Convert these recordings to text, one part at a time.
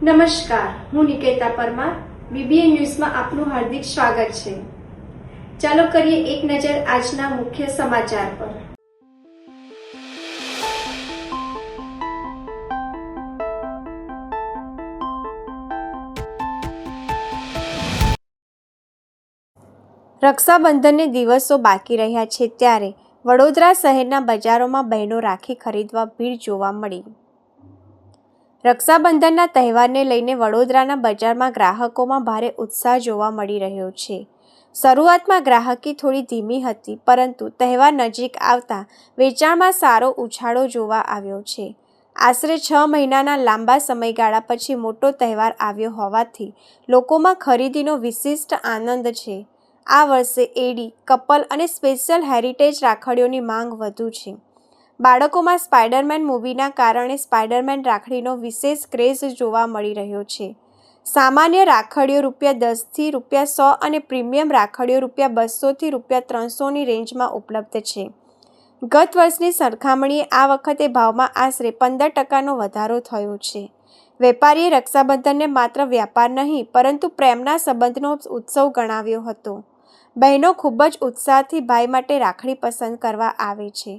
નમસ્કાર, હું નિકેતા પરમાર. બીબીએન ન્યૂઝમાં આપનું હાર્દિક સ્વાગત છે. ચાલો કરીએ એક નજર આજના મુખ્ય સમાચાર પર. રક્ષાબંધનને દિવસો બાકી રહ્યા છે ત્યારે વડોદરા શહેરના બજારોમાં બહેનો રાખી ખરીદવા ભીડ જોવા મળી. રક્ષાબંધનના તહેવારને લઈને વડોદરાના બજારમાં ગ્રાહકોમાં ભારે ઉત્સાહ જોવા મળી રહ્યો છે. શરૂઆતમાં ગ્રાહકી થોડી ધીમી હતી, પરંતુ તહેવાર નજીક આવતા વેચાણમાં સારો ઉછાળો જોવા આવ્યો છે. આશરે 6 મહિનાના લાંબા સમયગાળા પછી મોટો તહેવાર આવ્યો હોવાથી લોકોમાં ખરીદીનો વિશિષ્ટ આનંદ છે. આ વર્ષે એડી, કપલ અને સ્પેશિયલ હેરિટેજ રાખડીઓની માંગ વધુ છે. બાળકોમાં સ્પાઇડરમેન મૂવીના કારણે સ્પાઇડરમેન રાખડીનો વિશેષ ક્રેઝ જોવા મળી રહ્યો છે. સામાન્ય રાખડીઓ ₹10 થી ₹100 અને પ્રીમિયમ રાખડીઓ ₹200 થી ₹300ની રેન્જમાં ઉપલબ્ધ છે. ગત વર્ષની સરખામણીએ આ વખતે ભાવમાં આશરે 15% વધારો થયો છે. વેપારીએ રક્ષાબંધનને માત્ર વ્યાપાર નહીં, પરંતુ પ્રેમના સંબંધનો ઉત્સવ ગણાવ્યો હતો. બહેનો ખૂબ જ ઉત્સાહથી ભાઈ માટે રાખડી પસંદ કરવા આવે છે.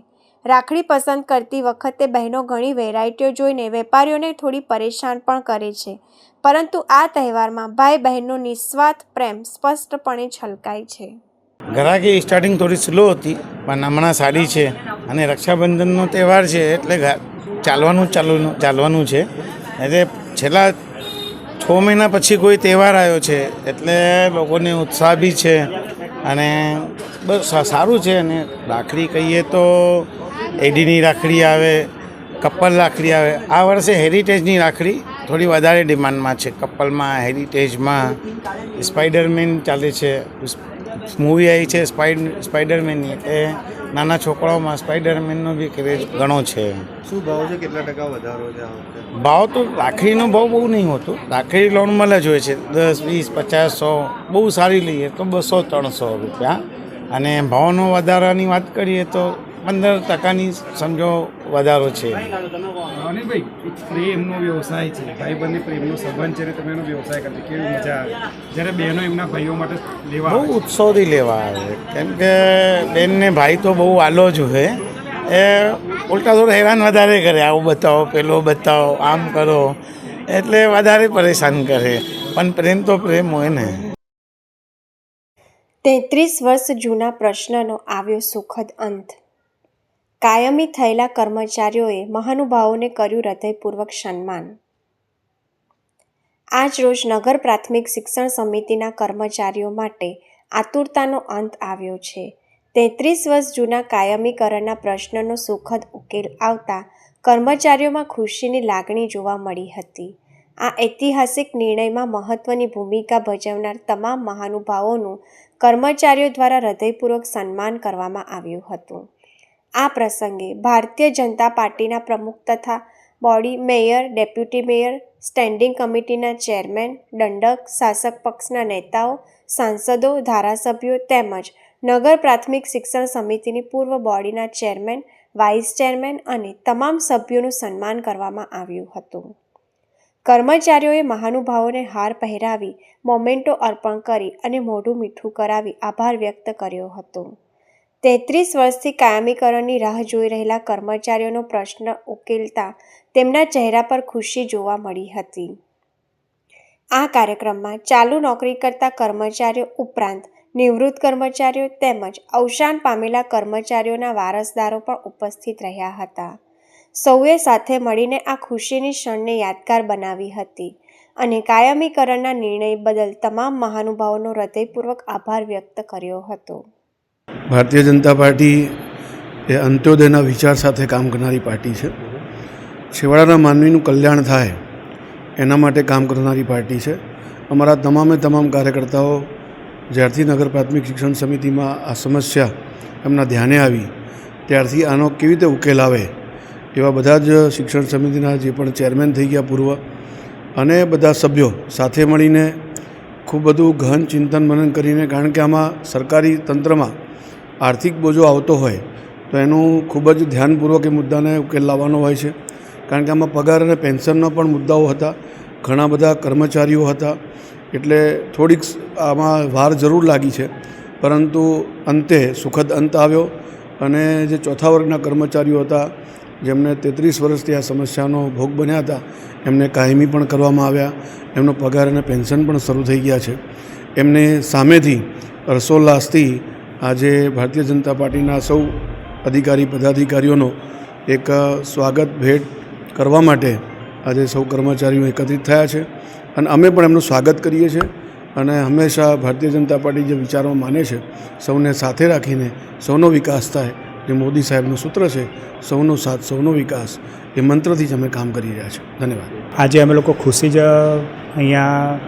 રાખડી પસંદ કરતી વખતે બહેનો ઘણી વેરાયટીઓ જોઈને વેપારીઓને થોડી પરેશાન પણ કરે છે, પરંતુ આ તહેવારમાં ભાઈ બહેનનો નિસ્વાર્થ પ્રેમ સ્પષ્ટપણે છલકાય છે. ગ્રાહકી સ્ટાર્ટિંગ થોડી સ્લો હતી, પણ હમણાં સારી છે. અને રક્ષાબંધનનો તહેવાર છે એટલે ચાલવાનું છે. એટલે છેલ્લા 6 મહિના પછી કોઈ તહેવાર આવ્યો છે એટલે લોકોને ઉત્સાહ બી છે અને બસ સારું છે. અને રાખડી કહીએ તો એડીની રાખડી આવે, કપલ રાખડી આવે. આ વર્ષે હેરિટેજની રાખડી થોડી વધારે ડિમાન્ડમાં છે. કપલમાં, હેરિટેજમાં સ્પાઇડરમેન ચાલે છે. મૂવી આવી છે સ્પાઇડરમેનની, એટલે નાના છોકરાઓમાં સ્પાઇડરમેનનો બી ક્રેઝ ઘણો છે. શું ભાવ છે? કેટલા ટકા વધારો છે આ વખતે? ભાવ તો રાખડીનો ભાવ બહુ નહીં હોતો. રાખડી નોર્મલ જ હોય છે, 10, 20, 50, 100. બહુ સારી લઈએ તો ₹200-300. અને ભાવનો વધારાની વાત કરીએ તો 15%ની સમજો વધારો છે. ભાઈ, એક પ્રેમનો વ્યવસાય છે, ભાઈ બંને પ્રેમનો સંબંધ છે અને તમે એનો વ્યવસાય કરજો, કેવી મજા આવે જ્યારે બહેનો એમના ભાઈઓ માટે લેવા બહુ ઉત્સવથી લેવા આવે. કેમ કે બેનને ભાઈ તો બહુ આલો જ હોય. એ ઉલટા થોડું હેરાન વધારે કરે, આવું બતાવો, પેલો બતાવો, આમ કરો, એટલે વધારે પરેશાન કરે. પણ પ્રેમ તો પ્રેમ હોય ને. 33 વર્ષ જૂના પ્રશ્નનો આવ્યો સુખદ અંત. કાયમી થયેલા કર્મચારીઓએ મહાનુભાવોને કર્યું હૃદયપૂર્વક સન્માન. આજ રોજ નગર પ્રાથમિક શિક્ષણ સમિતિના કર્મચારીઓ માટે આતુરતાનો અંત આવ્યો છે. 33 વર્ષ જૂના કાયમીકરણના પ્રશ્નનો સુખદ ઉકેલ આવતા કર્મચારીઓમાં ખુશીની લાગણી જોવા મળી હતી. આ ઐતિહાસિક નિર્ણયમાં મહત્વની ભૂમિકા ભજવનાર તમામ મહાનુભાવોનું કર્મચારીઓ દ્વારા હૃદયપૂર્વક સન્માન કરવામાં આવ્યું હતું. આ પ્રસંગે ભારતીય જનતા પાર્ટીના પ્રમુખ તથા body mayor, deputy mayor, standing કમિટીના ચેરમેન, દંડક, શાસક પક્ષના નેતાઓ, સાંસદો, ધારાસભ્યો તેમજ નગર પ્રાથમિક શિક્ષણ સમિતિની પૂર્વ બોડીના ચેરમેન, વાઇસ ચેરમેન અને તમામ સભ્યોનું સન્માન કરવામાં આવ્યું હતું. કર્મચારીઓએ મહાનુભાવોને હાર પહેરાવી, મોમેન્ટો અર્પણ કરી અને મોઢું મીઠું કરાવી આભાર વ્યક્ત કર્યો હતો. 33 વર્ષથી કાયમીકરણની રાહ જોઈ રહેલા કર્મચારીઓનો પ્રશ્ન ઉકેલતા તેમના ચહેરા પર ખુશી જોવા મળી હતી. આ કાર્યક્રમમાં ચાલુ નોકરી કરતા કર્મચારીઓ ઉપરાંત નિવૃત્ત કર્મચારીઓ તેમજ અવસાન પામેલા કર્મચારીઓના વારસદારો પણ ઉપસ્થિત રહ્યા હતા. સૌએ સાથે મળીને આ ખુશીની ક્ષણને યાદગાર બનાવી હતી અને કાયમીકરણના નિર્ણય બદલ તમામ મહાનુભાવોનો હૃદયપૂર્વક આભાર વ્યક્ત કર્યો હતો. ભારતીય જનતા પાર્ટી એ અંત્યોદયના વિચાર સાથે કામ કરનારી પાર્ટી છે. છેવાડાના માનવીનું કલ્યાણ થાય એના માટે કામ કરનારી પાર્ટી છે. અમારા તમામ કાર્યકર્તાઓ જ્યારથી નગર પ્રાથમિક શિક્ષણ સમિતિમાં આ સમસ્યા એમના ધ્યાને આવી ત્યારથી આનો કેવી રીતે ઉકેલ આવે એવા બધા જ શિક્ષણ સમિતિના જે પણ ચેરમેન થઈ ગયા પૂર્વ અને બધા સભ્યો સાથે મળીને ખૂબ બધું ગહન ચિંતન મનન કરીને, કારણ કે આમાં સરકારી તંત્રમાં આર્થિક બોજો આવતો હોય તો એનું ખૂબ જ ધ્યાનપૂર્વક એ મુદ્દાને ઉકેલ લાવવાનો હોય છે. કારણ કે આમાં પગાર અને પેન્શનના પણ મુદ્દાઓ હતા. ઘણા બધા કર્મચારીઓ હતા, એટલે થોડીક આમાં વાર જરૂર લાગી છે, પરંતુ અંતે સુખદ અંત આવ્યો અને જે ચોથા વર્ગના કર્મચારીઓ હતા જેમને 33 વર્ષથી આ સમસ્યાનો ભોગ બન્યા હતા એમને કાયમી પણ કરવામાં આવ્યા. એમનો પગાર અને પેન્શન પણ શરૂ થઈ ગયા છે. એમને સામેથી હર્ષોલ્લાસથી આજે ભારતીય જનતા પાર્ટીના સૌ અધિકારી પદાધિકારીઓનો એક સ્વાગત ભેટ કરવા માટે આજે સૌ કર્મચારીઓ એકત્રિત થયા છે અને અમે પણ એમનું સ્વાગત કરીએ છીએ. અને હંમેશા ભારતીય જનતા પાર્ટી જે વિચારો માને છે સૌને સાથે રાખીને સૌનો વિકાસ થાય, જે મોદી સાહેબનું સૂત્ર છે સૌનો સાથ સૌનો વિકાસ, એ મંત્રથી જ અમે કામ કરી રહ્યા છીએ. ધન્યવાદ. આજે અમે લોકો ખુશી જ અહીંયા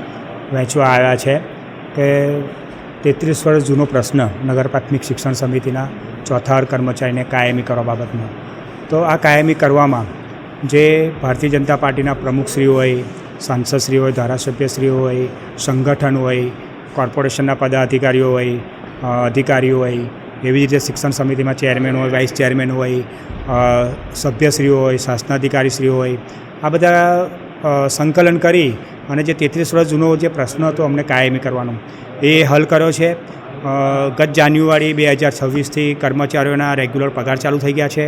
વહેંચવા આવ્યા છે કે 33 વર્ષ જૂનો પ્રશ્ન નગર પ્રાથમિક શિક્ષણ સમિતિના ચોથા વર્ગ કર્મચારીને કાયમી કરવા બાબતનો, તો આ કાયમી કરવામાં જે ભારતીય જનતા પાર્ટીના પ્રમુખશ્રીઓ હોય, સાંસદશ્રીઓ હોય, ધારાસભ્યશ્રીઓ હોય, સંગઠન હોય, કોર્પોરેશનના પદાધિકારીઓ હોય, અધિકારીઓ હોય, એવી રીતે શિક્ષણ સમિતિમાં ચેરમેન હોય, વાઇસ ચેરમેન હોય, સભ્યશ્રીઓ હોય, શાસનાધિકારીશ્રીઓ હોય, આ બધા સંકલન કરી અને જે 33 વર્ષ જૂનો જે પ્રશ્ન હતો અમને કાયમી કરવાનો એ હલ કર્યો છે. ગત જાન્યુઆરી 2026થી કર્મચારીઓના રેગ્યુલર પગાર ચાલુ થઈ ગયા છે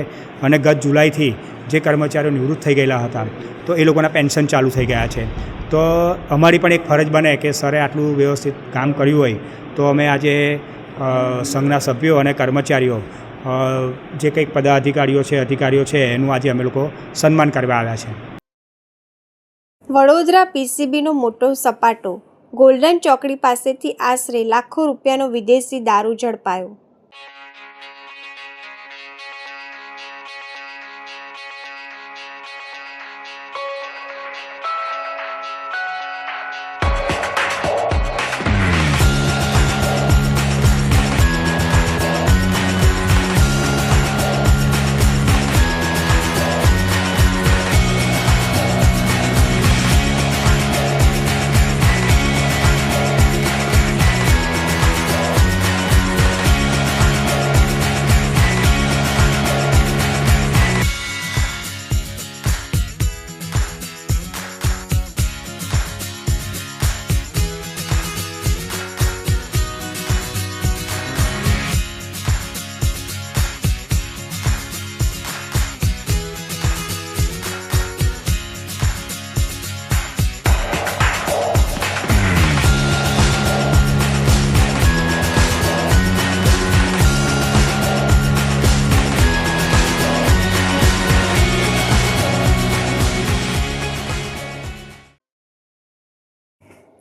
અને ગત જુલાઈથી જે કર્મચારીઓ નિવૃત્ત થઈ ગયેલા હતા તો એ લોકોના પેન્શન ચાલુ થઈ ગયા છે. તો અમારી પણ એક ફરજ બને કે સરે આટલું વ્યવસ્થિત કામ કર્યું હોય તો અમે આજે સંઘના સભ્યો અને કર્મચારીઓ જે કંઈક પદાધિકારીઓ છે, અધિકારીઓ છે, એનું આજે અમે લોકો સન્માન કરવા આવ્યા છે. વડોદરા પીસીબીનો મોટો સપાટો, ગોલ્ડન ચોકડી પાસેથી આશરે લાખો રૂપિયાનો વિદેશી દારૂ ઝડપાયો.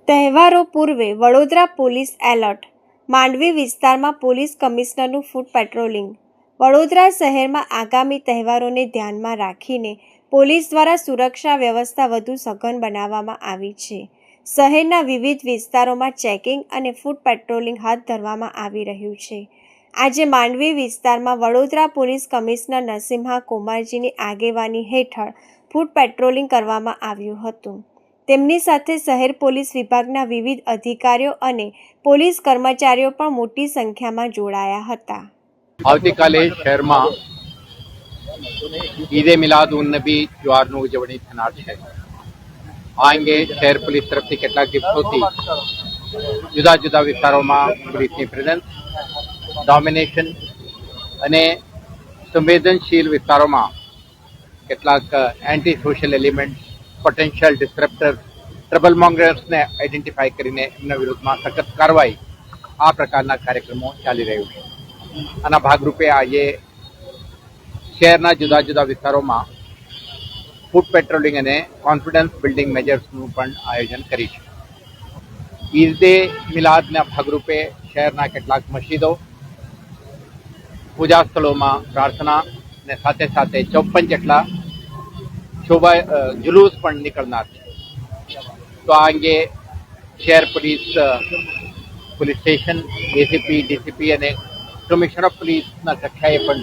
તહેવારો પૂર્વે વડોદરા પોલીસ એલર્ટ. માંડવી વિસ્તારમાં પોલીસ કમિશનરનું ફૂટ પેટ્રોલિંગ. વડોદરા શહેરમાં આગામી તહેવારોને ધ્યાનમાં રાખીને પોલીસ દ્વારા સુરક્ષા વ્યવસ્થા વધુ સઘન બનાવવામાં આવી છે. શહેરના વિવિધ વિસ્તારોમાં ચેકિંગ અને ફૂટ પેટ્રોલિંગ હાથ ધરવામાં આવી રહ્યું છે. આજે માંડવી વિસ્તારમાં વડોદરા પોલીસ કમિશનર નરસિમ્હા કુમારજીની આગેવાની હેઠળ ફૂટ પેટ્રોલિંગ કરવામાં આવ્યું હતું. તેમની સાથે શહેર પોલીસ વિભાગના વિવિધ અધિકારીઓ અને પોલીસ કર્મચારીઓ પણ મોટી સંખ્યામાં જોડાયા હતા. આવતીકાલે શહેરમાં ઈદે મિલાદ ઉન નબી ત્યોહારની ઉજવણી થનાર છે. આ અંગે શહેર પોલીસ તરફથી કેટલાક દિવસોથી જુદા જુદા વિસ્તારોમાં પોલીસની પ્રેઝન્સ, ડોમિનેશન અને સંવેદનશીલ વિસ્તારોમાં કેટલાક anti social elements, potential disturbers, trouble મોંગર્સને આઈડેન્ટિફાઈ કરીને એમના વિરુદ્ધમાં સખત કાર્યવાહી, આ પ્રકારના કાર્યક્રમો ચાલી રહ્યું છે. આના ભાગરૂપે આજે શહેરના જુદા જુદા વિસ્તારોમાં ફૂટ પેટ્રોલિંગ અને કોન્ફિડન્સ બિલ્ડિંગ મેજર્સનું પણ આયોજન કરી છે. ઈદે મિલાદના ભાગરૂપે શહેરના કેટલાક મસ્જિદો, પૂજા સ્થળોમાં પ્રાર્થના અને સાથે સાથે 54 જેટલા જુલુસ પણ નીકળનાર છે. તો આ અંગે શહેર પોલીસ સ્ટેશન, એસીપી, ડીસીપી અને કમિશનર ઓફ પોલીસના કક્ષાએ પણ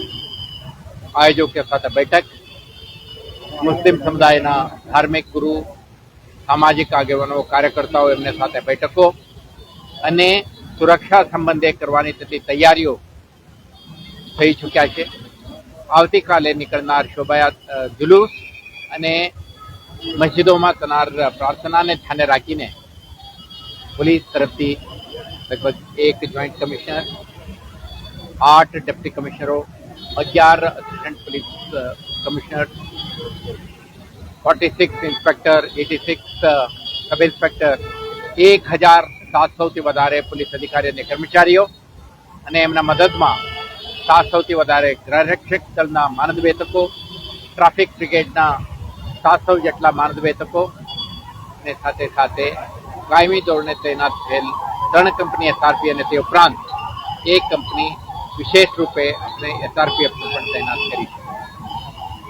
આયોજકો સાથે બેઠક, મુસ્લિમ સમુદાયના ધાર્મિક ગુરુ, સામાજિક આગેવાનો, કાર્યકર્તાઓ એમને સાથે બેઠકો અને સુરક્ષા સંબંધે કરવાની થતી તૈયારીઓ થઈ ચૂક્યા છે. આવતીકાલે નીકળનાર જુલુસ અને મસ્જિદોમાં થનાર પ્રાર્થનાને ધ્યાને રાખીને પોલીસ તરફથી લગભગ 1 જોઈન્ટ કમિશનર, 8 ડેપ્યુટી કમિશનરો, 11 assistant police commissioner, 46 inspector, 86 sub inspector, 1007થી વધારે પોલીસ અધિકારી અને કર્મચારીઓ અને એમના મદદમાં 700થી વધારે ગૃહરક્ષક દળના માનદવેતકો, ટ્રાફિક બ્રિગેડના 700 જેટલા માનદવેતકો અને સાથે સાથે કાયમી ધોરણે તૈનાત થયેલ 3 કંપની એસઆરપી અને તે ઉપરાંત 1 કંપની વિશેષ રૂપે આપણે એસઆરપીએફ પણ તૈનાત કરી છે.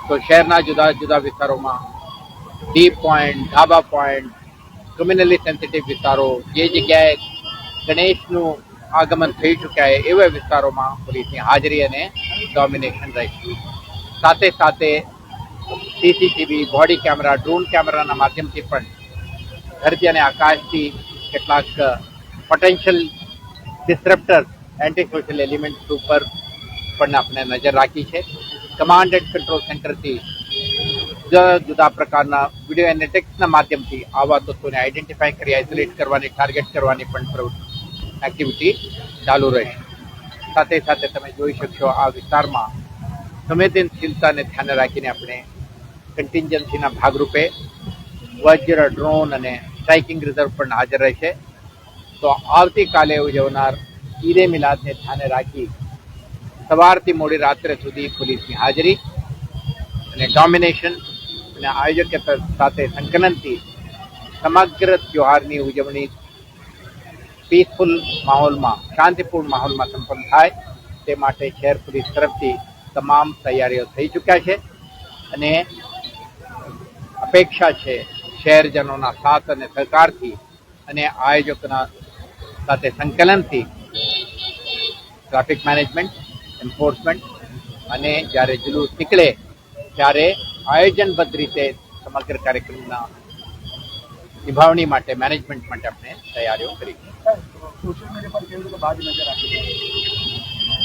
તો શહેરના જુદા જુદા વિસ્તારોમાં ડી પોઈન્ટ, ધાબા પોઈન્ટ, ક્રિમિનલી સેન્સિટિવ વિસ્તારો, જે જગ્યાએ ગણેશનું આગમન થઈ ચૂક્યા છે એવા વિસ્તારોમાં પોલીસની હાજરી અને ડોમિનેશન રહેશે. સાથે સાથે સીસીટીવી, બોડી કેમેરા, ડ્રોન કેમેરાના માધ્યમથી પણ ધરતી અને આકાશથી કેટલાક પોટેન્શિયલ ડિસ્રપ્ટર્સ, એન્ટી સોશિયલ એલિમેન્ટ્સ ઉપર પણ આપણે નજર રાખી છે. કમાન્ડ એન્ડ કંટ્રોલ સેન્ટરથી જુદા જુદા પ્રકારના વિડીયો એનાલિટિક્સના માધ્યમથી આવા તત્વોને આઈડેન્ટિફાઈ કરી આઇસોલેટ કરવાની, ટાર્ગેટ કરવાની પણ એક્ટિવિટી ચાલુ રહેશે. સાથે સાથે તમે જોઈ શકશો આ વિસ્તારમાં સંવેદનશીલતાને ધ્યાને રાખીને આપણે કન્ટિન્જન્સીના ભાગરૂપે વજ્ર, ડ્રોન અને સ્ટ્રાઇકિંગ રિઝર્વ પણ હાજર રહેશે. તો આવતીકાલે ઉજવનાર ઈદે મિલાદને ધ્યાને રાખી સવારથી મોડી રાત્રે સુધી પોલીસની હાજરી અને ડોમિનેશન અને આયોજક સાથે સંકલનથી સમગ્ર ત્યોહારની ઉજવણી પીસફુલ માહોલમાં, શાંતિપૂર્ણ માહોલમાં સંપન્ન થાય તે માટે શહેર પોલીસ તરફથી તમામ તૈયારીઓ થઈ ચૂક્યા છે અને અપેક્ષા છે શહેરજનોના સાથ અને સહકારથી અને આયોજકોના સાથે સંકલનથી ટ્રાફિક મેનેજમેન્ટ, એન્ફોર્સમેન્ટ અને જ્યારે જુલુસ નીકળે ત્યારે આયોજનબદ્ધ રીતે સમગ્ર કાર્યક્રમના નિભાવણી માટે, મેનેજમેન્ટ માટે આપણે તૈયારીઓ કરી.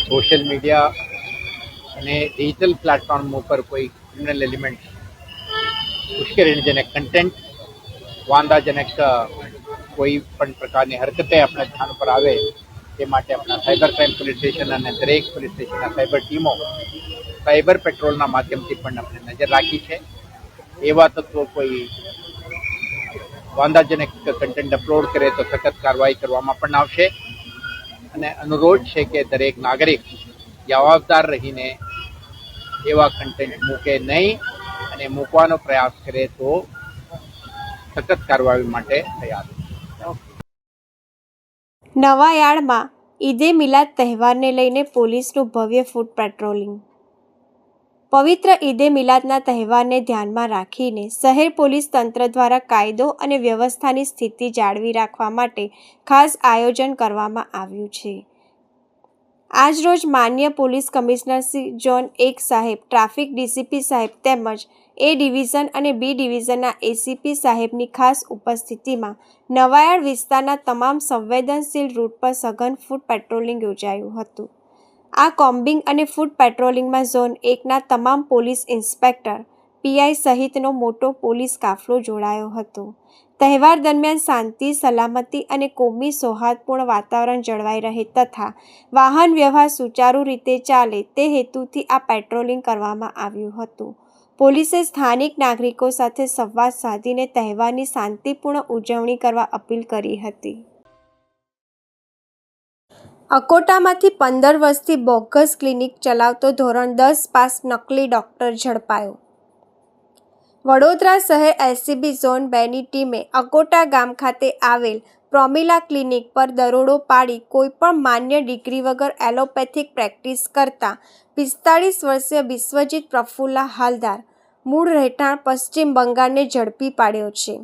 સોશિયલ મીડિયા અને ડિજિટલ પ્લેટફોર્મ ઉપર કોઈ ક્રિમિનલ એલિમેન્ટ, ઉશ્કેરણીજનક કન્ટેન્ટ, વાંધાજનક કોઈ પણ પ્રકારની હરકતે આપણા ધ્યાન પર આવે તે માટે આપણા સાયબર ક્રાઇમ પોલીસ સ્ટેશન અને દરેક પોલીસ સ્ટેશનના સાયબર ટીમો સાયબર પેટ્રોલના માધ્યમથી પણ આપણે નજર રાખી છે. એવા તત્વો કોઈ વાંધાજનક કન્ટેન્ટ અપલોડ કરે તો સખત કાર્યવાહી કરવામાં પણ આવશે અને અનુરોધ છે કે દરેક નાગરિક જવાબદાર રહીને એવા કન્ટેન્ટ મૂકે નહીં અને મૂકવાનો પ્રયાસ કરે તો સખત કાર્યવાહી માટે તૈયાર. નવાયાર્ડમાં ઈદે મિલાદ તહેવારને લઈને પોલીસનું ભવ્ય ફૂટ પેટ્રોલિંગ. પવિત્ર ઈદે મિલાદના તહેવારને ધ્યાનમાં રાખીને શહેર પોલીસ તંત્ર દ્વારા કાયદો અને વ્યવસ્થાની સ્થિતિ જાળવી રાખવા માટે ખાસ આયોજન કરવામાં આવ્યું છે. આજરોજ માન્ય પોલીસ કમિશનર શ્રી ઝોન 1 સાહેબ, ટ્રાફિક ડીસીપી સાહેબ તેમજ એ ડિવિઝન અને બી ડિવિઝનના એસીપી સાહેબની ખાસ ઉપસ્થિતિમાં નવાયાર્ડ વિસ્તારના તમામ સંવેદનશીલ રૂટ પર સઘન ફૂટ પેટ્રોલિંગ યોજાયું હતું. આ કોમ્બિંગ અને ફૂટ પેટ્રોલિંગમાં ઝોન 1ના તમામ પોલીસ ઇન્સ્પેક્ટર, પીઆઈ સહિતનો મોટો પોલીસ કાફલો જોડાયો હતો. તહેવાર દરમિયાન શાંતિ, સલામતી અને કોમી સૌહાર્દપૂર્ણ વાતાવરણ જળવાઈ રહે તથા વાહન વ્યવહાર સુચારુ રીતે ચાલે તે હેતુથી આ પેટ્રોલિંગ કરવામાં આવ્યું હતું. પોલીસે સ્થાનિક નાગરિકો સાથે સંવાદ સાધીને તહેવારની શાંતિપૂર્ણ ઉજવણી કરવા અપીલ કરી હતી. અકોટામાંથી 15 વર્ષથી બોગસ ક્લિનિક ચલાવતો ધોરણ 10 પાસ નકલી ડોક્ટર ઝડપાયો. વડોદરા શહેર એલસીબી ઝોન 2ની ટીમે અકોટા ગામ ખાતે આવેલ પ્રોમિલા ક્લિનિક પર દરોડો પાડી કોઈપણ માન્ય ડિગ્રી વગર એલોપેથિક પ્રેક્ટિસ કરતા 45 વર્ષીય બિસ્વજીત પ્રફુલ્લા હાલદાર, મૂળ રહેઠાણ પશ્ચિમ બંગાળને ઝડપી પાડ્યો છે.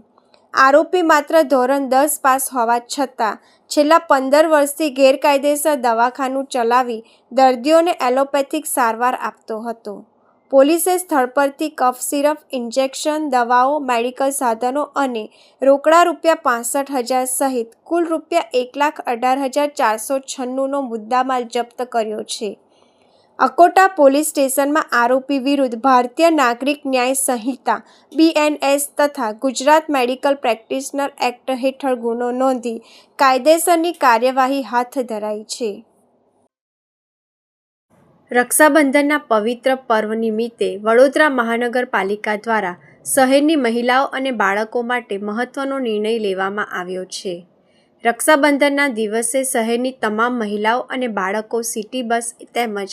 આરોપી માત્ર ધોરણ 10 પાસ હોવા છતાં છેલ્લા 15 વર્ષથી ગેરકાયદેસર દવાખાનું ચલાવી દર્દીઓને એલોપેથિક સારવાર આપતો હતો. પોલીસે સ્થળ પરથી કફ સિરપ, ઇન્જેક્શન, દવાઓ, મેડિકલ સાધનો અને રોકડા ₹65,000 સહિત કુલ ₹1,18,496નો મુદ્દામાલ જપ્ત કર્યો છે. અકોટા પોલીસ સ્ટેશનમાં આરોપી વિરુદ્ધ ભારતીય નાગરિક ન્યાય સંહિતા BNS તથા ગુજરાત મેડિકલ પ્રેક્ટિશનર એક્ટ હેઠળ ગુનો નોંધી કાયદેસરની કાર્યવાહી હાથ ધરાઈ છે. રક્ષાબંધનના પવિત્ર પર્વ નિમિત્તે વડોદરા મહાનગરપાલિકા દ્વારા શહેરની મહિલાઓ અને બાળકો માટે મહત્વનો નિર્ણય લેવામાં આવ્યો છે. રક્ષાબંધનના દિવસે શહેરની તમામ મહિલાઓ અને બાળકો સિટી બસ તેમજ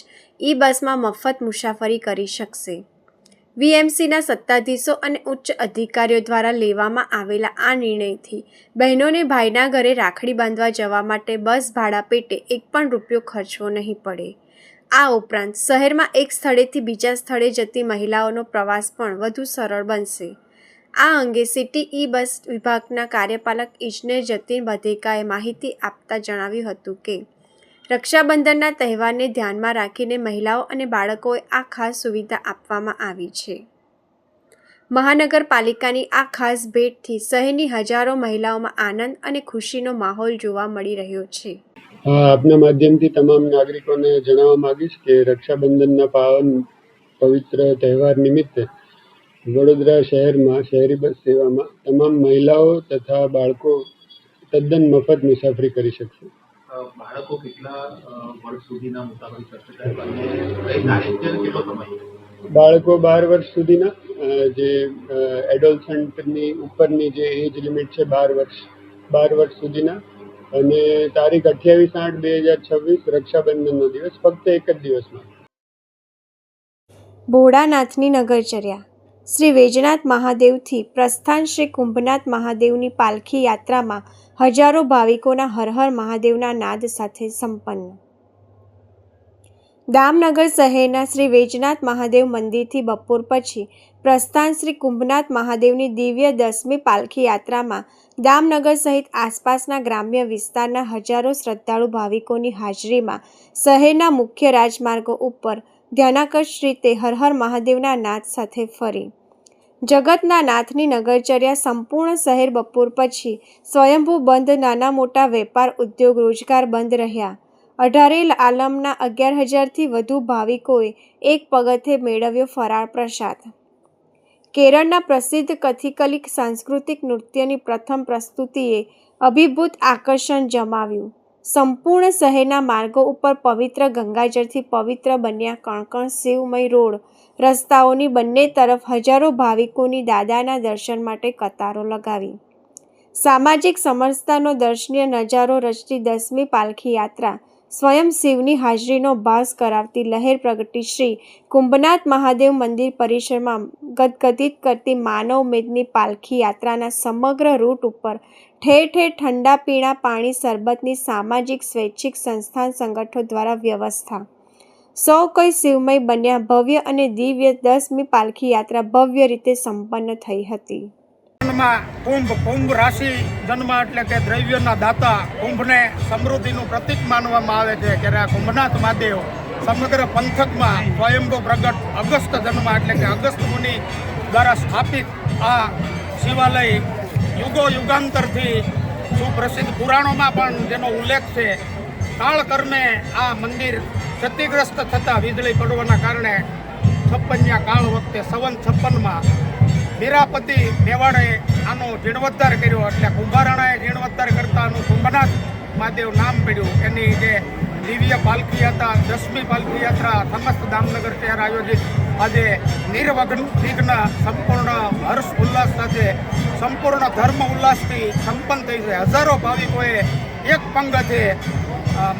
બસમાં મફત મુસાફરી કરી શકશે. VMCના સત્તાધીશો અને ઉચ્ચ અધિકારીઓ દ્વારા લેવામાં આવેલા આ નિર્ણયથી બહેનોને ભાઈના ઘરે રાખડી બાંધવા જવા માટે બસ ભાડા પેટે એક પણ રૂપિયો ખર્ચવો નહીં પડે. આ ઉપરાંત શહેરમાં એક સ્થળેથી બીજા સ્થળે જતી મહિલાઓનો પ્રવાસ પણ વધુ સરળ બનશે. આ અંગે સિટી બસ વિભાગના કાર્યપાલક ઇજનેર જતીન બધેકાએ માહિતી આપતા જણાવ્યું હતું કે રક્ષાબંધનના તહેવારને ધ્યાનમાં રાખીને મહિલાઓ અને બાળકોએ આ ખાસ સુવિધા આપવામાં આવી છે. મહાનગરપાલિકાની આ ખાસ ભેટથી શહેરની હજારો મહિલાઓમાં આનંદ અને ખુશીનો માહોલ જોવા મળી રહ્યો છે. આપના માધ્યમથી તમામ નાગરિકોને જણાવવા માંગીશ કે રક્ષાબંધનના પાવન પવિત્ર તહેવાર નિમિત્તે વડોદરા શહેરમાં શહેરી બસ સેવામાં તમામ મહિલાઓ તથા બાળકો તદ્દન મફત મુસાફરી કરી શકશે. બાળકો કેટલા વર્ષ સુધીના મુસાફરી કરશે અને કઈ તારીખ છે, કેટલો સમય? બાળકો 12 વર્ષ સુધીના, જે એડોલસન્ટની ઉપરની જે એજ લિમિટ છે 12 વર્ષ સુધીના, અને તારીખ 28/8/2026 રક્ષાબંધનનો દિવસ ફક્ત એક જ દિવસમાં. ભોળાનાથની નગરચર્યા. શ્રી વૈજનાથ મહાદેવથી પ્રસ્થાન શ્રી કુંભનાથ મહાદેવની પાલખી યાત્રામાં હજારો ભાવિકોના હર હર મહાદેવના નાદ સાથે સંપન્ન. દામનગર શહેરના શ્રી વૈજનાથ મહાદેવ મંદિરથી બપોર પછી પ્રસ્થાન શ્રી કુંભનાથ મહાદેવની દિવ્ય 10મી પાલખી યાત્રામાં દામનગર સહિત આસપાસના ગ્રામ્ય વિસ્તારના હજારો શ્રદ્ધાળુ ભાવિકોની હાજરીમાં શહેરના મુખ્ય રાજમાર્ગો ઉપર ધ્યાનાકર્ષ રીતે હર હર મહાદેવના નાદ સાથે ફરી. જગતના નાથની નગરચર્યા સંપૂર્ણ શહેર બપોર પછી સ્વયંભૂ બંધ, નાના મોટા વેપાર ઉદ્યોગ રોજગાર બંધ રહ્યા. 18 આલમના 11,000થી વધુ ભાવિકોએ એક પગથે મેળવ્યો ફરાળ પ્રસાદ. કેરળના પ્રસિદ્ધ કથિકલી સાંસ્કૃતિક નૃત્યની પ્રથમ પ્રસ્તુતિએ અભિભૂત આકર્ષણ જમાવ્યું. સંપૂર્ણ શહેરના માર્ગો ઉપર પવિત્ર ગંગાજળથી પવિત્ર બન્યા કણકણ શિવમય રોડ રસ્તાઓની બંને તરફ હજારો ભાવિકોની દાદાના દર્શન માટે કતારો લગાવી. સામાજિક સમરસતાનો દર્શનીય નજારો રચતી 10મી પાલખી યાત્રા સ્વયં શિવની હાજરીનો ભાસ કરાવતી લહેર પ્રગટી શ્રી કુંભનાથ મહાદેવ મંદિર પરિસરમાં ગદગદિત કરતી માનવ મેદની પાલખી યાત્રાના સમગ્ર રૂટ ઉપર ઠેર ઠેર ઠંડા પીણા પાણી શરબતની સામાજિક સ્વૈચ્છિક સંસ્થાન સંગઠનો દ્વારા વ્યવસ્થા. સૌ કોઈ શિવમય બન્યા. ભવ્ય અને દિવ્ય 10મી પાલખી યાત્રા ભવ્ય રીતે સંપન્ન થઈ હતી. કુંભ રાશિ જન્મ એટલે કે દ્રવ્યના દાતા, કુંભને સમૃદ્ધિનું પ્રતીક માનવામાં આવે છે. ત્યારે આ કુંભનાથ મહાદેવ સમગ્ર પંથકમાં સ્વયંભૂ પ્રગટ અગસ્ત જન્મ એટલે કે અગસ્ત મુનિ દ્વારા સ્થાપિત આ શિવાલય યુગો યુગાંતરથી સુપ્રસિદ્ધ પુરાણોમાં પણ જેનો ઉલ્લેખ છે. કાળકર્મે આ મંદિર ક્ષતિગ્રસ્ત થતાં વીજળી પડવાના કારણે 56 કાળ વખતે સંવત 56માં વીરાપતિ મેવાડે આનો જીર્ણોદ્ધાર કર્યો. એટલે કુંભારાણાએ જીર્ણોદ્ધાર કરતા આનું કુંભનાથ મહાદેવ નામ પડ્યું. એની જે દિવ્ય પાલખી યાત્રા 10મી પાલખી યાત્રા સમસ્ત દામનગર શહેર આયોજિત આજે નિર્વિઘ્ન સંપૂર્ણ હર્ષ ઉલ્લાસ સાથે સંપૂર્ણ ધર્મ ઉલ્લાસથી સંપન્ન થઈ છે. હજારો ભાવિકોએ એક પંગતે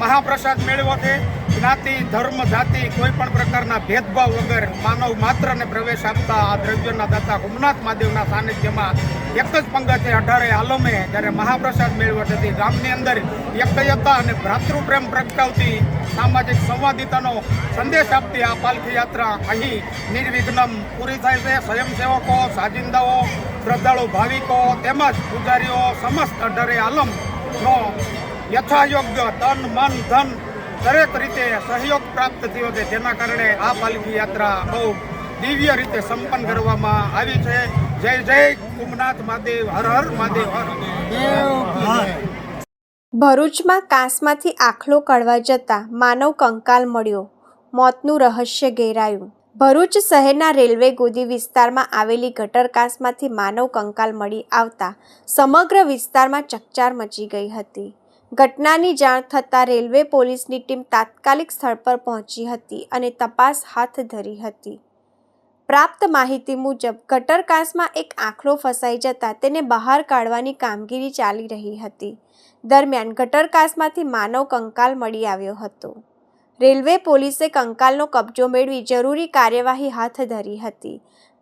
મહાપ્રસાદ મેળવ્યો છે. જ્ઞાતિ ધર્મ જાતિ કોઈ પણ પ્રકારના ભેદભાવ વગર માનવ માત્રને પ્રવેશ આપતા આ દ્રવ્યના દાતા કુંભનાથ મહાદેવના સાનિધ્યમાં એક જ પંગતે 18 આલમે જ્યારે મહાપ્રસાદ મેળવ્યો હતી. ગામની અંદર એકતા અને ભ્રાતૃપ્રેમ પ્રગટાવતી સામાજિક સંવાદિતાનો સંદેશ આપતી આ પાલખી યાત્રા અહીં નિર્વિઘ્ન પૂરી થાય છે. સ્વયંસેવકો, સાજિંદાઓ, શ્રદ્ધાળુ ભાવિકો તેમજ પૂજારીઓ સમસ્ત 18 આલમનો યથાયોગ્ય તન મન ધન દરેક રીતે સહયોગ પ્રાપ્ત થયો છે. જેના કારણે આ પાલખી યાત્રા બહુ દિવ્ય રીતે સંપન્ન કરવામાં આવી છે. જય જય કુંભનાથ મહાદેવ, હર હર મહાદેવ, હર. ભરૂચમાં કાંસમાંથી આખલો કાઢવા જતા માનવ કંકાલ મળ્યો. મોતનું રહસ્ય ઘેરાયું. ભરૂચ શહેરના રેલવે ગોદી વિસ્તારમાં આવેલી ગટરકાસમાંથી માનવ કંકાલ મળી આવતા સમગ્ર વિસ્તારમાં ચકચાર મચી ગઈ હતી. ઘટનાની જાણ થતાં રેલવે પોલીસની ટીમ તાત્કાલિક સ્થળ પર પહોંચી હતી અને તપાસ હાથ ધરી હતી. પ્રાપ્ત માહિતી મુજબ ગટરકાસમાં એક આંખડો ફસાઈ જતાં તેને બહાર કાઢવાની કામગીરી ચાલી રહી હતી. દરમિયાન ગટરકાસમાંથી માનવ કંકાલ મળી આવ્યો હતો. રેલવે પોલીસે કંકાલનો કબજો મેળવી જરૂરી કાર્યવાહી હાથ ધરી હતી.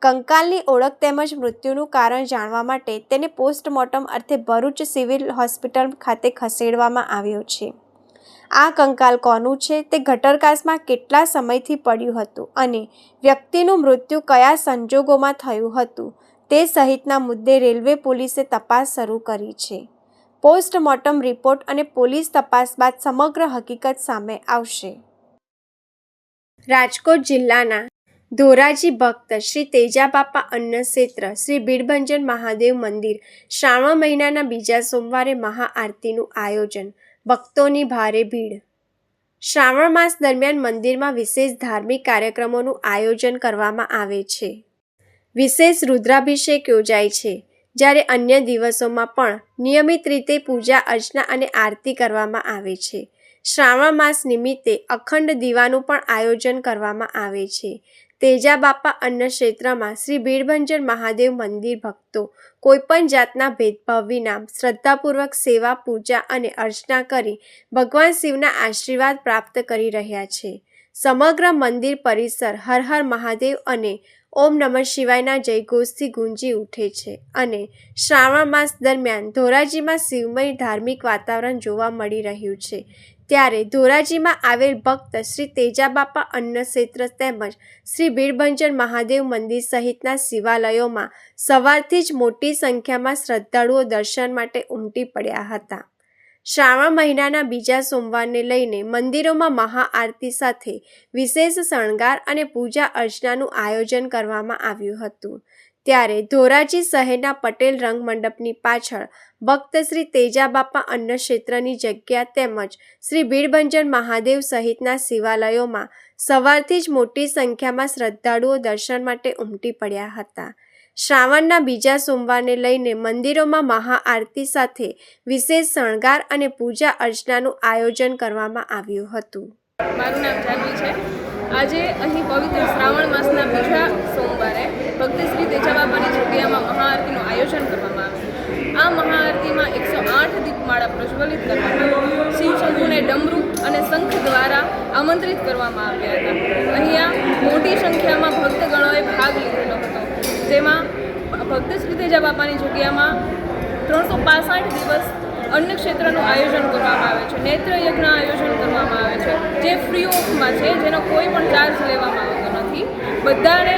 કંકાલની ઓળખ તેમજ મૃત્યુનું કારણ જાણવા માટે તેને પોસ્ટમોર્ટમ અર્થે ભરૂચ સિવિલ હોસ્પિટલ ખાતે ખસેડવામાં આવ્યો છે. આ કંકાલ કોનું છે તે ગટરકાસમાં કેટલા સમયથી પડ્યું હતું અને વ્યક્તિનું મૃત્યુ કયા સંજોગોમાં થયું હતું તે સહિતના મુદ્દે રેલવે પોલીસે તપાસ શરૂ કરી છે. પોસ્ટમોર્ટમ રિપોર્ટ અને પોલીસ તપાસ બાદ સમગ્ર હકીકત સામે આવશે. રાજકોટ જિલ્લાના ધોરાજી ભક્ત શ્રી તેજાબાપા અન્નક્ષેત્ર શ્રી ભીડભંજન મહાદેવ મંદિર શ્રાવણ મહિનાના બીજા સોમવારે મહાઆરતીનું આયોજન. ભક્તોની ભારે ભીડ. શ્રાવણ માસ દરમિયાન મંદિરમાં વિશેષ ધાર્મિક કાર્યક્રમોનું આયોજન કરવામાં આવે છે. વિશેષ રુદ્રાભિષેક યોજાય છે, જ્યારે અન્ય દિવસોમાં પણ નિયમિત રીતે પૂજા અર્ચના અને આરતી કરવામાં આવે છે. શ્રાવણ માસ નિમિત્તે અખંડ દીવાનું પણ આયોજન કરવામાં આવે છે. તેજાબાપા અન્નક્ષેત્રમાં શ્રી ભીડભંજન મહાદેવ મંદિર ભક્તો કોઈપણ જાતના ભેદભાવ વિના શ્રદ્ધાપૂર્વક સેવા પૂજા અને અર્ચના કરી ભગવાન શિવના આશીર્વાદ પ્રાપ્ત કરી રહ્યા છે. સમગ્ર મંદિર પરિસર હર હર મહાદેવ અને ઓમ નમઃ શિવાયના જયઘોષથી ગુંજી ઉઠે છે અને શ્રાવણ માસ દરમિયાન ધોરાજીમાં શિવમય ધાર્મિક વાતાવરણ જોવા મળી રહ્યું છે. ત્યારે ધોરાજીમાં આવેલ ભક્ત શ્રી તેજાબાપા અન્નક્ષેત્ર તેમજ શ્રી ભીડભંજન મહાદેવ મંદિર સહિતના શિવાલયોમાં સવારથી જ મોટી સંખ્યામાં શ્રદ્ધાળુઓ દર્શન માટે ઉમટી પડ્યા હતા. શ્રાવણ મહિનાના બીજા સોમવારને લઈને મંદિરોમાં મહાઆરતી સાથે વિશેષ શણગાર અને પૂજા અર્ચનાનું આયોજન કરવામાં આવ્યું હતું. ત્યારે ધોરાજી શહેરના પટેલ રંગ મંડપની પાછળ ભક્ત શ્રી તેજાબાપા અન્નક્ષેત્રની જગ્યા તેમજ શ્રી ભીડભંજન મહાદેવ સહિતના શિવાલયોમાં સવારથી જ મોટી સંખ્યામાં શ્રદ્ધાળુઓ દર્શન માટે ઉમટી પડ્યા હતા. શ્રાવણના બીજા સોમવારને લઈને મંદિરોમાં મહાઆરતી સાથે વિશેષ શણગાર અને પૂજા અર્ચનાનું આયોજન કરવામાં આવ્યું હતું. મારું નામ જાનવી છે. આજે અહીં પવિત્ર શ્રાવણ માસના બીજા સોમવારે ભક્ત શ્રી તેજાબાપાની જગ્યામાં મહાઆરતીનું આયોજન કરવામાં આવ્યું. આ મહાઆરતીમાં 108 દીપમાળા પ્રજ્વલિત કરવામાં આવી. શિવશંભુને ડમરૂ અને શંખ દ્વારા આમંત્રિત કરવામાં આવ્યા હતા. અહીંયા મોટી સંખ્યામાં ભક્તગણોએ ભાગ લીધેલો હતો. જેમાં ભક્ત શ્રી તેજાબાપાની જગ્યામાં 365 દિવસ અન્નક્ષેત્રનું આયોજન કરવામાં આવે છે. નેત્ર યજ્ઞ આયોજન કરવામાં આવે છે, જે ફ્રી ઓફમાં છે, જેનો કોઈ પણ ચાર્જ લેવામાં આવતો નથી. બધાને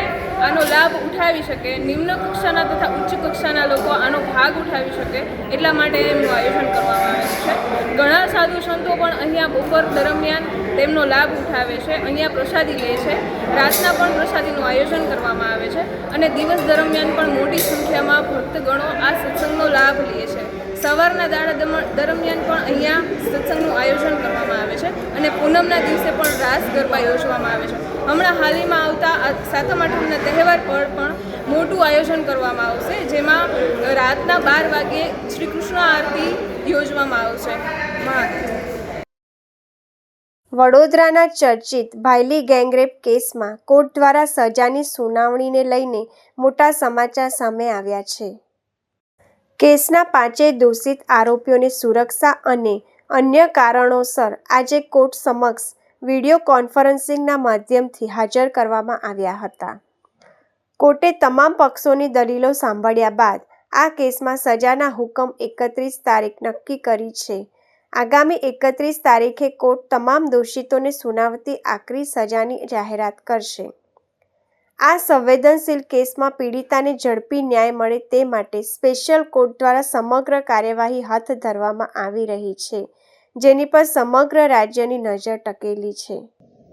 આનો લાભ ઉઠાવી શકે, નિમ્ન કક્ષાના તથા ઉચ્ચ કક્ષાના લોકો આનો ભાગ ઉઠાવી શકે એટલા માટે એમનું આયોજન કરવામાં આવે છે. ઘણા સાધુ સંતો પણ અહીંયા બપોર દરમિયાન તેમનો લાભ ઉઠાવે છે, અહીંયા પ્રસાદી લે છે. રાતના પણ પ્રસાદીનું આયોજન કરવામાં આવે છે અને દિવસ દરમિયાન પણ મોટી સંખ્યામાં ભક્તગણો આ સત્સંગનો લાભ લે છે. સવારના દાડા દરમિયાન પણ અહીંયા સત્સંગનું આયોજન કરવામાં આવે છે અને પૂનમના દિવસે પણ રાસ ગરબા યોજવામાં આવે છે. હમણાં હાલમાં આવતા આ સાતમ આઠમના તહેવાર પર પણ મોટું આયોજન કરવામાં આવશે, જેમાં રાતના 12 વાગ્યે શ્રી કૃષ્ણ આરતી યોજવામાં આવશે. વડોદરાના ચર્ચિત ભાયલી ગેંગરેપ કેસમાં કોર્ટ દ્વારા સજાની સુનાવણીને લઈને મોટા સમાચાર સામે આવ્યા છે. કેસના 5 દોષિત આરોપીઓને સુરક્ષા અને અન્ય કારણોસર આજે કોર્ટ સમક્ષ વિડીયો કોન્ફરન્સિંગના માધ્યમથી હાજર કરવામાં આવ્યા હતા. કોર્ટે તમામ પક્ષોની દલીલો સાંભળ્યા બાદ આ કેસમાં સજાના હુકમ 31 તારીખ નક્કી કરી છે. આગામી 31 તારીખે કોર્ટ તમામ દોષિતોને સુનાવતી આકરી સજાની જાહેરાત કરશે. આ સંવેદનશીલ કેસમાં પીડિતાને ઝડપી ન્યાય મળે તે માટે સ્પેશિયલ કોર્ટ દ્વારા સમગ્ર કાર્યવાહી હાથ ધરવામાં આવી રહી છે, જેની પર સમગ્ર રાજ્યની નજર ટકેલી છે.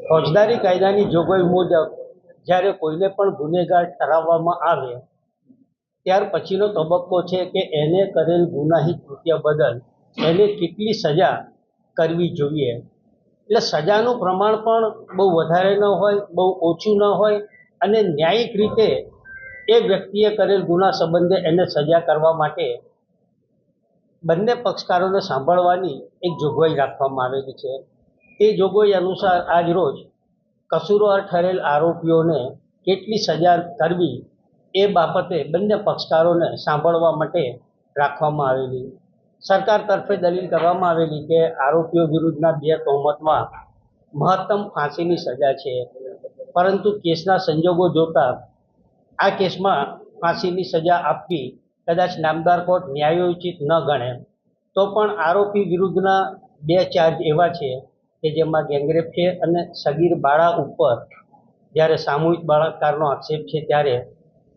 ફોજદારી કાયદાની જોગવાઈ મુજબ જ્યારે કોઈને પણ ગુનેગાર ઠરાવવામાં આવે ત્યાર પછીનો તબક્કો છે કે એને કરેલ ગુનાહિત કૃત્ય બદલ એને કેટલી સજા કરવી જોઈએ એટલે સજાનું પ્રમાણ પણ બહુ વધારે ન હોય, બહુ ઓછું ન હોય, અને ન્યાયિક રીતે એ વ્યક્તિએ કરેલ ગુના સંબંધે એને સજા કરવા માટે બંને પક્ષકારોને સાંભળવાની એક જોગવાઈ રાખવામાં આવેલી છે. એ જોગવાઈ અનુસાર આજ રોજ કસૂરવાર ઠરેલ આરોપીઓને કેટલી સજા કરવી એ બાબતે બંને પક્ષકારોને સાંભળવા માટે રાખવામાં આવેલી. સરકાર તરફે દલીલ કરવામાં આવેલી કે આરોપીઓ વિરુદ્ધના 2 તહોમતમાં મહત્તમ ફાંસીની સજા છે, પરંતુ કેસના સંજોગો જોતા આ કેસમાં ફાંસીની સજા આપવી કદાચ નામદાર કોર્ટ ન્યાયોચિત ન ગણે. તો પણ આરોપી વિરુદ્ધના 2 ચાર્જ એવા છે કે જેમાં ગેંગરેપ છે અને સગીર બાળા ઉપર જ્યારે સામૂહિક બળાત્કારનો આક્ષેપ છે ત્યારે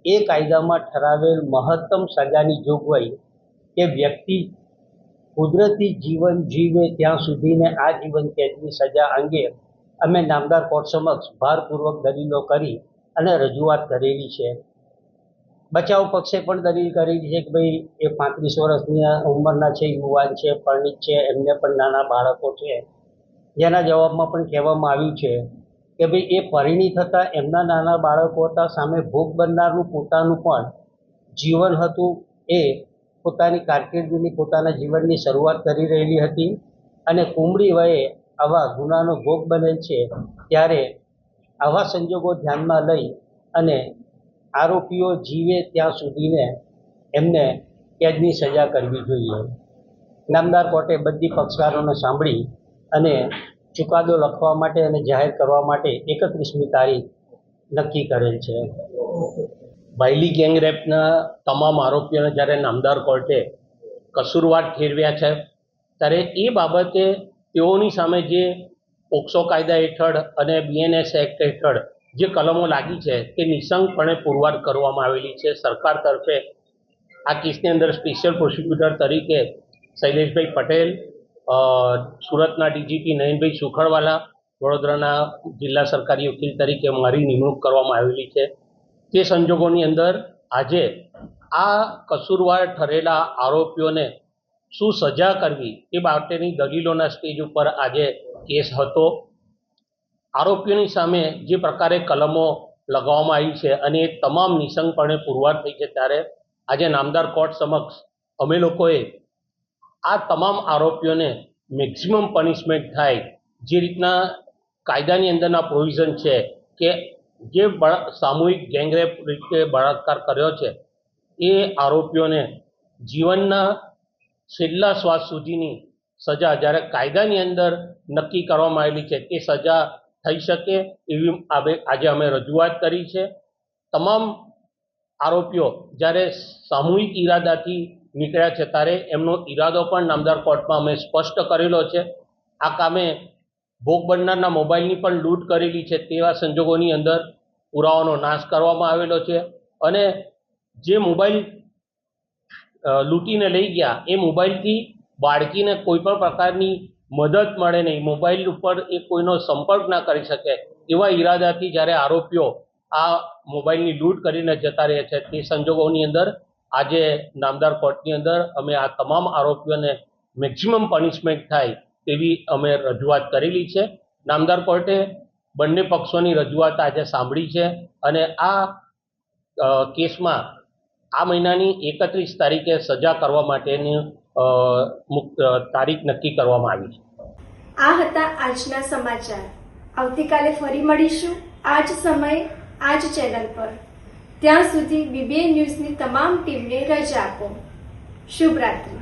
એ કાયદામાં ઠરાવેલ મહત્તમ સજાની જોગવાઈ કે વ્યક્તિ કુદરતી જીવન જીવે ત્યાં સુધીને આજીવન કેદની સજા અંગે અમે નામદાર કોર્ટ સમક્ષ ભારપૂર્વક દલીલો કરી અને રજૂઆત કરેલી છે. બચાવ પક્ષે પણ દલીલ કરેલી છે કે ભાઈ એ 35 વર્ષની ઉંમરના છે, યુવાન છે, પરિણીત છે, એમને પણ નાના બાળકો છે. જેના જવાબમાં પણ કહેવામાં આવ્યું છે કે ભાઈ એ પરિણીત હતા, એમના નાના બાળકો હતા, સામે ભોગ બનનારનું પોતાનું પણ જીવન હતું. એ પોતાની કારકિર્દીની પોતાના જીવનની શરૂઆત કરી રહેલી હતી અને કુમળી વયે આવા ગુનાનો ભોગ બનેલ છે. ત્યારે આવા સંજોગો ધ્યાનમાં લઈ અને આરોપીઓ જીવે ત્યાં સુધીને એમને કેદની સજા કરવી જોઈએ. નામદાર કોર્ટે બધી પક્ષકારોને સાંભળી અને ચુકાદો લખવા માટે અને જાહેર કરવા માટે 31મી તારીખ નક્કી કરેલ છે. બાયલી ગેંગરેપના તમામ આરોપીઓને જ્યારે નામદાર કોર્ટે કસૂરવાર ઠેરવ્યા છે ત્યારે એ બાબતે તેઓની સામે જે પોક્સો કાયદા હેઠળ અને BNS એક્ટ હેઠળ જે કલમો લાગી છે તે નિઃશંકપણે પુરવાર કરવામાં આવેલી છે. સરકાર તરફે આ કેસની અંદર સ્પેશિયલ પ્રોસિક્યુટર તરીકે શૈલેષભાઈ પટેલ, સુરતના DGP નયનભાઈ સુખડવાલા, વડોદરાના જિલ્લા સરકારી વકીલ તરીકે મારી નિમણૂક કરવામાં આવેલી છે. તે સંજોગોની અંદર આજે આ કસૂરવાર ઠરેલા આરોપીઓને શું સજા કરવી એ બાબતેની દલીલોના સ્ટેજ ઉપર આજે કેસ હતો. આરોપીઓની સામે જે પ્રકારે કલમો લગાવવામાં આવી છે અને એ તમામ નિઃશંકપણે પુરવાર થઈ છે ત્યારે આજે નામદાર કોર્ટ સમક્ષ અમે લોકોએ આ તમામ આરોપીઓને મેક્સિમમ પનિશમેન્ટ થાય જે રીતના કાયદાની અંદરના પ્રોવિઝન છે કે જે સામૂહિક ગેંગરેપ રીતે બળાત્કાર કર્યો છે એ આરોપીઓને જીવનના છેલ્લા શ્વાસ સુધીની સજા જ્યારે કાયદાની અંદર નક્કી કરવામાં આવેલી છે તે સજા થઈ શકે એવી આજે અમે રજૂઆત કરી છે. તમામ આરોપીઓ જ્યારે સામૂહિક ઈરાદાથી નીકળ્યા છે ત્યારે એમનો ઈરાદો પણ નામદાર કોર્ટમાં અમે સ્પષ્ટ કરેલો છે. આ કામે ભોગ બનનારના મોબાઈલની પણ લૂંટ કરેલી છે તેવા સંજોગોની અંદર પુરાવાનો નાશ કરવામાં આવેલો છે અને જે મોબાઈલ લૂંટીને લઈ ગયા એ મોબાઈલથી બાળકીને કોઈ પણ પ્રકારની મદદ મળે નહીં, મોબાઈલ ઉપર એ કોઈનો સંપર્ક ના કરી શકે એવા ઈરાદાથી જ્યારે આરોપીઓ આ મોબાઈલની લૂંટ કરીને જતા રહે છે તે સંજોગોની અંદર આજે નામદાર કોર્ટની અંદર અમે આ તમામ આરોપીઓને મેક્સિમમ પનિશમેન્ટ થાય તેવી અમે રજૂઆત કરેલી છે. નામદાર કોર્ટે બંને પક્ષોની રજૂઆત આજે સાંભળી છે અને આ કેસમાં આ મહિનાની 31 તારીખે સજા કરવા માટેની તારીખ નક્કી કરવામાં આવી છે. આ હતા આજના સમાચાર. આવતીકાલે ફરી મળીશું આ જ સમયે આ જ ચેનલ પર. ત્યાં સુધી BBN ન્યૂઝની તમામ ટીમને રજા આપો. શુભ રાત્રિ.